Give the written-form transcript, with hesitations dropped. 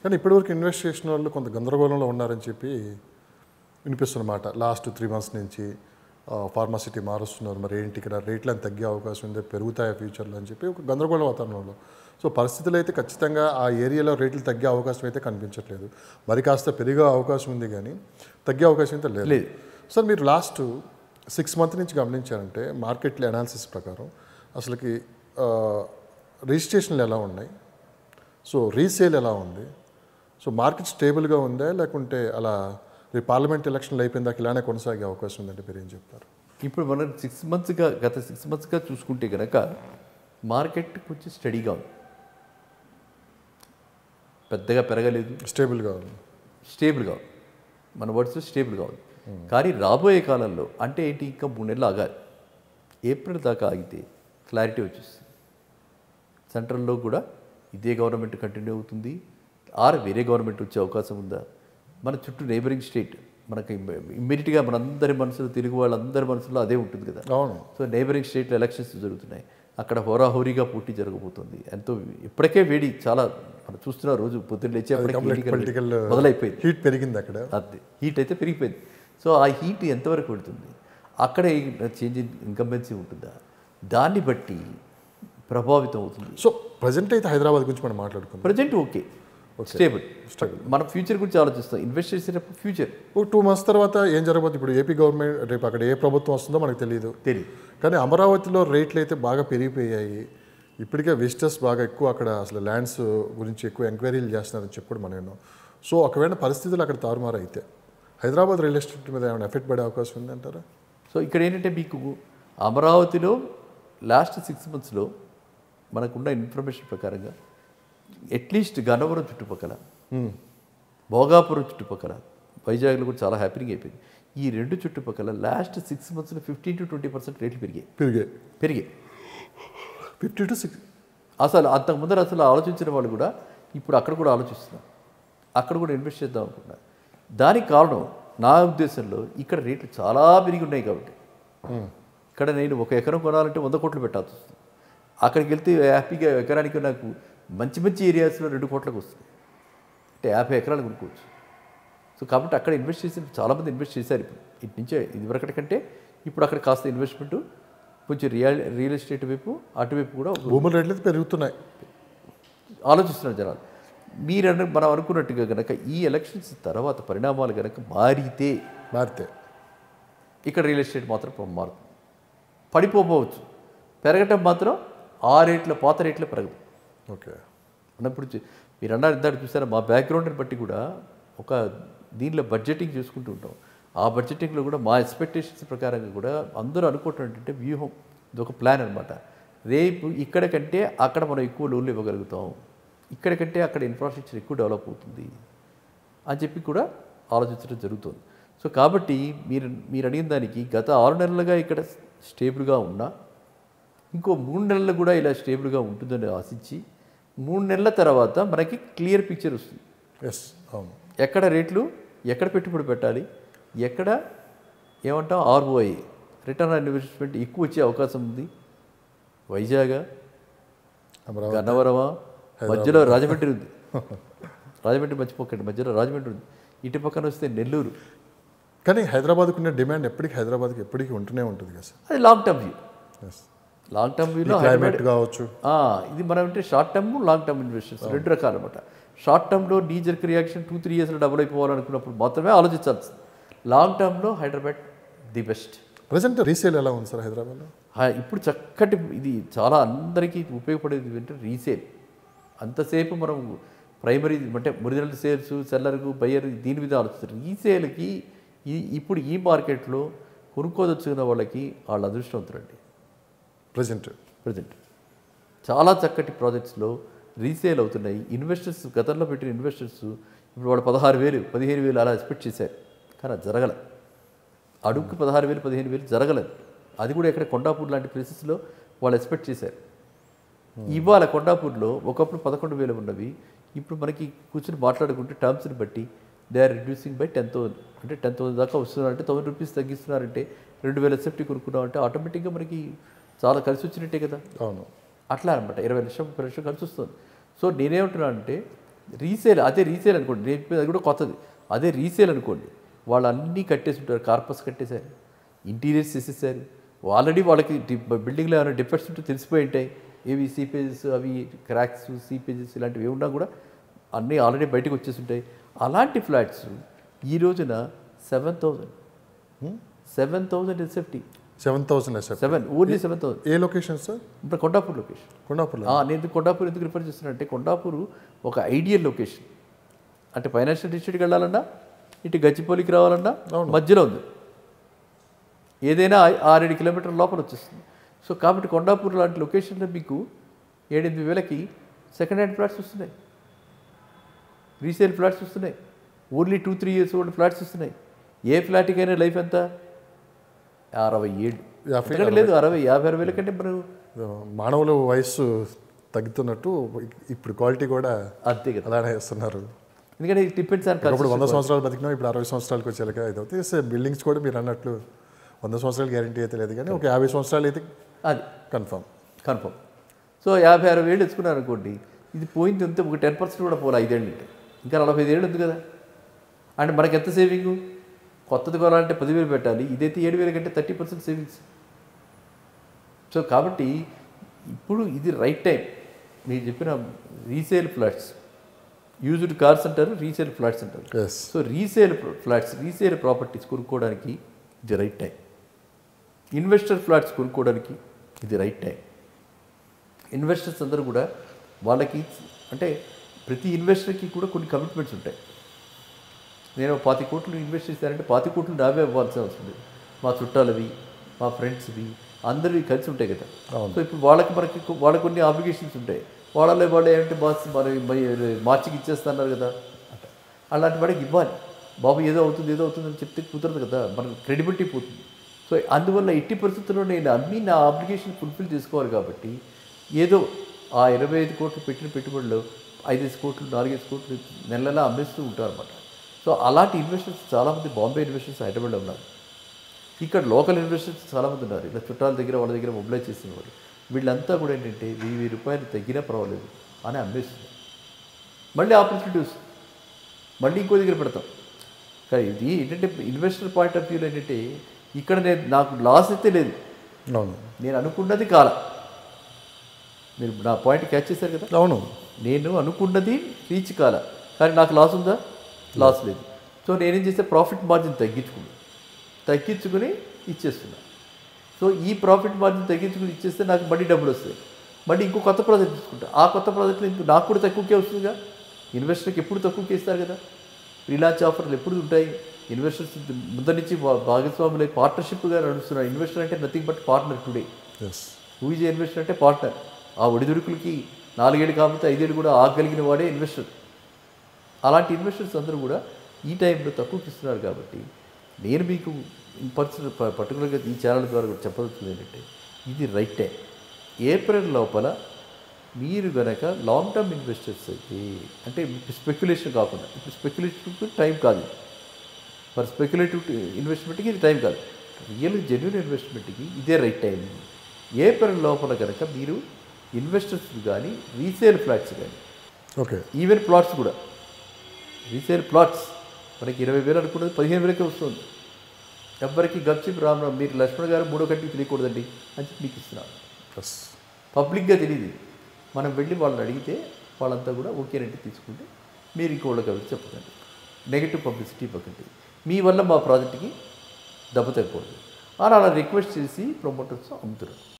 కానీ ఇప్పటివరకు ఇన్వెస్ట్ చేసిన వాళ్ళు కొంత గందరగోళంలో ఉన్నారని చెప్పి వినిపిస్తున్నమాట. లాస్ట్ 3 months నుంచి ఫార్మాసిటీ మారుస్తున్నారు, మరి ఏంటి ఇక్కడ రేట్లు అని తగ్గే అవకాశం ఉంది, పెరుగుతాయా ఫ్యూచర్లో అని చెప్పి ఒక గందరగోళ వాతావరణంలో. సో పరిస్థితులు అయితే ఖచ్చితంగా ఆ ఏరియాలో రేట్లు తగ్గే అవకాశం అయితే కనిపించట్లేదు. మరి కాస్త పెరిగే అవకాశం ఉంది కానీ తగ్గే అవకాశం అయితే లేదు. సార్ మీరు లాస్ట్ 6 months నుంచి గమనించారంటే మార్కెట్లో అనాలిసిస్ ప్రకారం అసలుకి రిజిస్ట్రేషన్లు ఎలా ఉన్నాయి, సో రీసేల్ ఎలా ఉంది, సో మార్కెట్ స్టేబుల్గా ఉందా లేకుంటే అలా పార్లమెంట్ ఎలక్షన్లు అయిపోయిన దాకా ఇలానే కొనసాగే అవకాశం ఉందంటే మీరు ఏం చెప్తారు? ఇప్పుడు మనం గత 6 monthsగా చూసుకుంటే కనుక మార్కెట్ కొంచెం స్టడీగా ఉంది, పెద్దగా పెరగలేదు, స్టేబుల్గా ఉంది. మన వర్డ్స్ స్టేబుల్గా ఉంది. కానీ రాబోయే కాలంలో అంటే ఏంటి, ఇంకా 3 నెలలు ఆగాలి. ఏప్రిల్ దాకా ఆగితే క్లారిటీ వచ్చేస్తుంది. సెంట్రల్లో కూడా ఇదే గవర్నమెంట్ కంటిన్యూ అవుతుంది ఆర్ వేరే గవర్నమెంట్ వచ్చే అవకాశం ఉందా, మన చుట్టూ నైబరింగ్ స్టేట్ మనకి ఇమ్మీడియట్గా మనందరి మనసులో, తెలుగు వాళ్ళందరి మనసులో అదే ఉంటుంది కదా. అవును. సో నైబరింగ్ స్టేట్లో ఎలక్షన్స్ జరుగుతున్నాయి, అక్కడ హోరాహోరీగా పోటీ జరగబోతుంది. ఎంతో ఇప్పటికే వేడి చాలా మనం చూస్తున్న రోజు పొద్దున్న లేచేప్పటికీ మొదలైపోయింది. హీట్ పెరిగింది అక్కడ, అది హీట్ అయితే పెరిగిపోయింది. సో ఆ హీట్ ఎంతవరకు పెడుతుంది, అక్కడ చేంజ్ ఇన్ ఇన్కంబెన్సీ ఉంటుందా, దాన్ని బట్టి ప్రభావితం అవుతుంది. సో ప్రజెంట్ అయితే హైదరాబాద్ గురించి మనం మాట్లాడుకుందాం. Present okay, stable. మనం ఫ్యూచర్ గురించి ఆలోచిస్తాం, ఇన్వెస్ట్ చేసేటప్పుడు ఫ్యూచర్. 2 months తర్వాత ఏం జరగబోతుంది, ఇప్పుడు ఏపీ గవర్నమెంట్ రేపు అక్కడ ఏ ప్రభుత్వం వస్తుందో మనకు తెలియదు. కానీ అమరావతిలో రేట్లు అయితే బాగా పెరిగిపోయాయి. ఇప్పటికే విజిటర్స్ బాగా ఎక్కువ అక్కడ అసలు ల్యాండ్స్ గురించి ఎక్కువ ఎంక్వైరీలు చేస్తున్నారని చెప్పి కూడా మనం విన్నాం. సో ఒకవేళ పరిస్థితులు అక్కడ తారుమారు అయితే హైదరాబాద్ రియల్ ఎస్టేట్ మీద ఏమైనా ఎఫెక్ట్ పడే అవకాశం ఉందంటారా? సో ఇక్కడ ఏంటంటే మీకు అమరావతిలో లాస్ట్ 6 monthsలో మనకున్న ఇన్ఫర్మేషన్ ప్రకారంగా అట్లీస్ట్ గన్నవరం చుట్టుపక్కల, భోగాపురం చుట్టుపక్కల, వైజాగ్లో కూడా చాలా హ్యాపీగా అయిపోయింది. ఈ 2 చుట్టుపక్కల లాస్ట్ 6 monthsలో 15 to 20% రేట్లు పెరిగాయి. 50 to 60. అసలు అంతకుముందర అసలు ఆలోచించిన వాళ్ళు కూడా ఇప్పుడు అక్కడ కూడా ఆలోచిస్తున్నారు, అక్కడ కూడా ఇన్వెస్ట్ చేద్దాం అనుకుంటున్నారు. దానికి కారణం నా ఉద్దేశంలో ఇక్కడ రేట్లు చాలా పెరిగి ఉన్నాయి కాబట్టి. ఇక్కడ నేను 1 ఎకరం కొనాలంటే 100 కోట్లు పెట్టాల్సి వస్తుంది. అక్కడికి వెళ్తే హ్యాపీగా ఎకరానికి నాకు మంచి ఏరియాస్లో 2 కోట్లకు వస్తుంది, అంటే 50 ఎకరాలు కొనుక్కోవచ్చు. సో కాబట్టి అక్కడ ఇన్వెస్ట్ చేసి చాలామంది ఇన్వెస్ట్ చేశారు. ఇప్పుడు ఇటు నుంచే ఇదివరకటి కంటే ఇప్పుడు అక్కడ కాస్త ఇన్వెస్ట్మెంట్ కొంచెం రియల్ ఎస్టేట్ వైపు అటువైపు కూడా భూముల రేట్లు పెరుగుతున్నాయి, ఆలోచిస్తున్నారు జనాలు. మనం అనుకున్నట్టుగా కనుక ఈ ఎలక్షన్స్ తర్వాత పరిణామాలు కనుక మారితే ఇక్కడ రియల్ ఎస్టేట్ మాత్రం మారుతుంది. పడిపోవచ్చు, పెరగటం మాత్రం ఆ రేట్ల పాత రేట్లే పెరగదు. ఓకే. అన్నప్పుడు మీరు అన్నారు ఇందాక చూసారా, మా బ్యాక్గ్రౌండ్ని బట్టి కూడా ఒక దీనిలో బడ్జెటింగ్ చేసుకుంటూ ఉంటాం. ఆ బడ్జెటింగ్లో కూడా మా ఎక్స్పెక్టేషన్స్ ప్రకారంగా కూడా అందరూ అనుకోవటం ఏంటంటే వ్యూహం, ఇది ఒక ప్లాన్ అనమాట. రేపు ఇక్కడ కంటే అక్కడ మనం ఎక్కువ లోన్లు ఇవ్వగలుగుతాం, ఇక్కడ కంటే అక్కడ ఇన్ఫ్రాస్ట్రక్చర్ ఎక్కువ డెవలప్ అవుతుంది అని చెప్పి కూడా ఆలోచించడం జరుగుతుంది. సో కాబట్టి మీరు అడిగిన దానికి గత 6 నెలలుగా ఇక్కడ స్టేబుల్గా ఉన్నా ఇంకో 3 నెలలు కూడా ఇలా స్టేబుల్గా ఉంటుందని ఆశించి 3 నెలల తర్వాత మనకి క్లియర్ పిక్చర్ వస్తుంది. అవును, ఎక్కడ రేట్లు, ఎక్కడ పెట్టుబడి పెట్టాలి, ఎక్కడ ఏమంటాం ROI రిటర్న్ ఆన్ ఇన్వెస్ట్మెంట్ ఎక్కువ వచ్చే అవకాశం ఉంది. వైజాగ్, గన్నవరమా, మధ్యలో రాజమండ్రి ఉంది, రాజమండ్రి మర్చిపోకండి, మధ్యలో రాజమండ్రి ఉంది, ఇటు పక్కన వస్తే నెల్లూరు. కానీ హైదరాబాద్కు ఉన్న డిమాండ్ హైదరాబాద్కి ఎప్పటికీ ఉంటూనే ఉంటుంది కదా సార్. అది long term view. Long term వ్యూలో క్లైమేట్ కావచ్చు, ఇది మనం అంటే short term, long term investors 2 రకాలు అనమాట. షార్ట్ టర్మ్లో నీ జర్క్ రియాక్షన్ 2-3 yearsలో డబుల్ అయిపోవాలనుకున్నప్పుడు మాత్రమే ఆలోచించాల్సి. లాంగ్ టర్మ్లో Hyderabad the best. Present resale ఎలా ఉంది సార్ హైదరాబాద్లో? ఇప్పుడు చక్కటి ఇది చాలా అందరికీ ఉపయోగపడేది ఏంటంటే రీసేల్. అంతసేపు మనం ప్రైమరీ అంటే ఒరిజినల్ సేల్స్, సెల్లర్కు, బయ్యర్ దీని మీద ఆలోచిస్తారు. రీసేల్కి ఇప్పుడు ఈ మార్కెట్లో కొనుక్కోదొచ్చుకున్న వాళ్ళకి వాళ్ళ అదృష్టవంతులండి. ప్రజెంట్ చాలా చక్కటి ప్రాజెక్ట్స్లో రీసేల్ అవుతున్నాయి. ఇన్వెస్టర్స్ గతంలో పెట్టిన ఇన్వెస్టర్స్ ఇప్పుడు వాళ్ళు 16,000, 15,000 అలా ఎక్స్పెక్ట్ చేశారు, కానీ అది జరగలేదు. అడుగుకి 16,000, 15,000 జరగలేదు. అది కూడా ఇక్కడ కొండాపూర్ లాంటి ప్లేసెస్లో వాళ్ళు ఎక్స్పెక్ట్ చేశారు. ఇవాళ కొండాపూర్లో ఒకప్పుడు 11,000 ఉన్నవి ఇప్పుడు మనకి కూర్చొని మాట్లాడుకుంటే టర్మ్స్ని బట్టి దే ఆర్ రిడ్యూసింగ్ బై 10,000, అంటే 10,000 దాకా వస్తున్నారంటే 1,000 రూపీస్ తగ్గిస్తున్నారంటే 2,000 ఎస్ఎఫ్టీ కొనుక్కున్నామంటే ఆటోమేటిక్గా మనకి చాలా కలిసి వచ్చినట్టే కదా. అవును, అట్లా అనమాట. 20 లక్షలు, 30 లక్షలు కలిసి వస్తుంది. సో నేనేమంటున్నా అంటే రీసేల్, అదే రీసేల్ అనుకోండి, నేను చెప్పేది అది కూడా కొత్తది, అదే రీసేల్ అనుకోండి. వాళ్ళు అన్నీ కట్టేసి ఉంటారు, కార్పస్ కట్టేశారు, ఇంటీరియర్స్ చేసేసారు, ఆల్రెడీ వాళ్ళకి బిల్డింగ్లో ఏమైనా డిఫెక్ట్స్ ఉంటే తెలిసిపోయి ఉంటాయి, ఏవి సీపేజెస్, అవి క్రాక్స్, సీపేజెస్ ఇలాంటివి ఏమున్నా కూడా అన్నీ ఆల్రెడీ బయటకు వచ్చేసి ఉంటాయి. అలాంటి ఫ్లాట్స్ ఈ రోజున 7,000 ఎస్ఎఫ్టీ, 7,000 ఎస్ఎఫ్టీ, ఓన్లీ 7,000. ఏ లొకేషన్ సార్? ఇప్పుడు కొండాపూర్ లొకేషన్. కొండాపూర్లో. నేను కొండాపూర్ ఎందుకు రిఫర్ చేస్తున్నానంటే, కొండాపూర్ ఒక ఐడియల్ లొకేషన్. అంటే ఫైనాన్షియల్ డిస్ట్రిక్ట్కి వెళ్ళాలన్నా, ఇటు గచ్చిపల్లికి రావాలన్నా మధ్యలో ఉంది, ఏదైనా 6-7 కిలోమీటర్ల లోపల వచ్చేస్తుంది. సో కాబట్టి కొండాపూర్ లాంటి లొకేషన్లో మీకు 7-8 వేలకి సెకండ్ హ్యాండ్ ఫ్లాట్స్ వస్తున్నాయి, రీసేల్ ఫ్లాట్స్ వస్తున్నాయి, ఓన్లీ 2-3 ఇయర్స్ ఓల్డ్ ఫ్లాట్స్ వస్తున్నాయి. ఏ ఫ్లాట్కైనా లైఫ్ ఎంత? 67 లేదు, 60-50 వేల కంటే మనం మానవుల వయస్సు తగ్గుతున్నట్టు ఇప్పుడు క్వాలిటీ కూడా అంతే కదా, అలానే ఇస్తున్నారు. ఎందుకంటే ఇట్ డిపెండ్స్ ఆన్ ఇప్పుడు 100 సంవత్సరాలు బతికినా ఇప్పుడు 60 సంవత్సరాలకు వచ్చేలాగా ఇది అవుతుంది. బిల్డింగ్స్ కూడా మీరు అన్నట్లు 100 సంవత్సరాలు గ్యారంటీ అయితే లేదు, కానీ ఒక 50 సంవత్సరాలు అయితే అది కన్ఫర్మ్. సో 50-60 వేలు తెచ్చుకున్నారు అనుకోండి, ఇది పోయింది అంతే, ఒక 10% కూడా పోలే 5 ఏళ్ళు అంటే, ఇంకా 45 ఏళ్ళు ఉంది కదా. అంటే మనకి ఎంత సేవింగు? కొత్తది కొనాలంటే 10,000 పెట్టాలి, ఇదైతే 7,000 కంటే 30% సేవింగ్స్. సో కాబట్టి ఇప్పుడు ఇది రైట్ టైం. మీరు చెప్పిన రీసేల్ ఫ్లాట్స్, యూజ్డ్ కార్స్ అంటారు, రీసేల్ ఫ్లాట్స్ అంటారు. So resale flats, resale properties కొనుక్కోవడానికి ఇది రైట్ టైం. ఇన్వెస్టర్ ఫ్లాట్స్ కొనుక్కోవడానికి ఇది రైట్ టైం. ఇన్వెస్టర్స్ అందరూ కూడా వాళ్ళకి అంటే ప్రతి ఇన్వెస్టర్కి కూడా కొన్ని కమిట్మెంట్స్ ఉంటాయి. నేను 20 కోట్లు ఇన్వెస్ట్ చేశానంటే 20 కోట్లు నావే అవ్వాల్సిన అవసరం లేదు, మా చుట్టాలవి, మా ఫ్రెండ్స్వి, అందరివి కలిసి ఉంటాయి కదా. సో ఇప్పుడు వాళ్ళకి కొన్ని ఆబ్లిగేషన్స్ ఉంటాయి. వాళ్ళు ఏంటంటే బాస్ మన మార్చికి ఇచ్చేస్తున్నారు కదా, అలాంటి వాడికి ఇవ్వాలి. బాబు ఏదో అవుతుంది అని చెప్తే కుదరదు కదా, మనకు క్రెడిబిలిటీ పోతుంది. సో అందువల్ల ఎట్టి పరిస్థితుల్లో నేను అన్నీ నా ఆబ్లిగేషన్ ఫుల్ఫిల్ చేసుకోవాలి కాబట్టి ఏదో ఆ 25 కోట్లు పెట్టిన పెట్టుబడిలో 5 కోట్లు 4 కోట్లు నెలలా అమ్మేస్తూ ఉంటారు అన్నమాట. సో అలాంటి ఇన్వెస్టర్స్ చాలామంది బాంబే ఇన్వెస్టర్స్ హైదరాబాద్లో ఉన్నారు, ఇక్కడ లోకల్ ఇన్వెస్టర్స్ చాలామంది ఉన్నారు, ఇలా చుట్టాల దగ్గర వాళ్ళ దగ్గర మొబిలైజ్ చేసిన వాళ్ళు. వీళ్ళంతా కూడా ఏంటంటే 1000 రూపాయలు తగ్గినా పర్వాలేదు అని అమ్మేస్తుంది. మళ్ళీ ఆపర్చునిటీ వస్తుంది, మళ్ళీ ఇంకో దగ్గర పెడతాం. కానీ ఇది ఏంటంటే ఇన్వెస్టర్ పాయింట్ ఆఫ్ వ్యూలో ఏంటంటే ఇక్కడ నాకు లాస్ అయితే లేదు, నేను అనుకున్నది కాల. మీరు నా పాయింట్ క్యాచ్ చేశారు కదా. అవును, నేను అనుకున్నది రీచ్ కాల, కానీ నాకు లాస్ ఉందా? లాస్ లేదు. సో నేనేం చేస్తే ప్రాఫిట్ మార్జిన్ తగ్గించుకుని ఇచ్చేస్తున్నా. సో ఈ ప్రాఫిట్ మార్జిన్ తగ్గించుకుని ఇచ్చేస్తే నాకు మళ్ళీ డబ్బులు వస్తాయి, మళ్ళీ ఇంకో కొత్త ప్రాజెక్ట్ తీసుకుంటా, ఆ కొత్త ప్రాజెక్ట్లో ఇంకో నాకు కూడా తక్కువకే వస్తుందిగా. ఇన్వెస్టర్కి ఎప్పుడు తక్కువకే ఇస్తారు కదా, ఫ్రీలాన్స్ ఆఫర్లు ఎప్పుడు ఉంటాయి. ఇన్వెస్టర్స్ ముందర నుంచి భాగస్వాములై పార్ట్నర్షిప్గా నడుస్తున్నారు. ఇన్వెస్టర్ అంటే nothing but partner today. Who is investor అంటే పార్ట్నర్. ఆ ఒడిదుడుకులకి 4 ఏళ్ళు కాకపోతే 5 ఏళ్ళు కూడా ఆగలిగిన వాడే ఇన్వెస్టర్. అలాంటి ఇన్వెస్టర్స్ అందరూ కూడా ఈ టైంలో తక్కువకి ఇస్తున్నారు కాబట్టి నేను మీకు పర్టికులర్గా ఈ ఛానల్ ద్వారా కూడా చెప్పదలుచుకుంది ఏంటంటే ఇది రైట్ టైం. ఏప్రిల్ లోపల మీరు కనుక లాంగ్ టర్మ్ ఇన్వెస్టర్స్ అయితే, అంటే స్పెక్యులేషన్ కాకుండా, ఇప్పుడు స్పెక్యులేటివ్ టైం కాదు, ఫర్ స్పెక్యులేటివ్ ఇన్వెస్ట్మెంట్కి ఇది టైం కాదు, రియల్ జెన్యున్ ఇన్వెస్ట్మెంట్కి ఇదే రైట్ టైం. ఏప్రిల్ లోపల కనుక మీరు ఇన్వెస్టర్స్ కానీ రీసేల్ ఫ్లాట్స్ కానీ, ఓకే, ఈవెన్ ప్లాట్స్ కూడా, రీసేల్ ప్లాట్స్ మనకి 20,000 అనుకున్నది 15,000కే వస్తుంది. ఎవ్వరికి గప్చిప్ రామ్ మీరు లక్ష్మణ్ గారు 3వ కంటికి తెలియకూడదండి అని చెప్పి మీకు ఇస్తున్నాను. పబ్లిక్గా తెలియదు, మనం వెళ్ళి వాళ్ళని అడిగితే వాళ్ళంతా కూడా ఓకేనంటే తీసుకుంటే మీరు ఇంకోళ్ళకి ఎవరికి చెప్పకండి, నెగిటివ్ పబ్లిసిటీ ఇవ్వకండి, మీ వల్ల మా ప్రాజెక్ట్కి దెబ్బ తగ్గకూడదు అని అలా రిక్వెస్ట్ చేసి ప్రమోటర్స్ అమ్ముతున్నారు.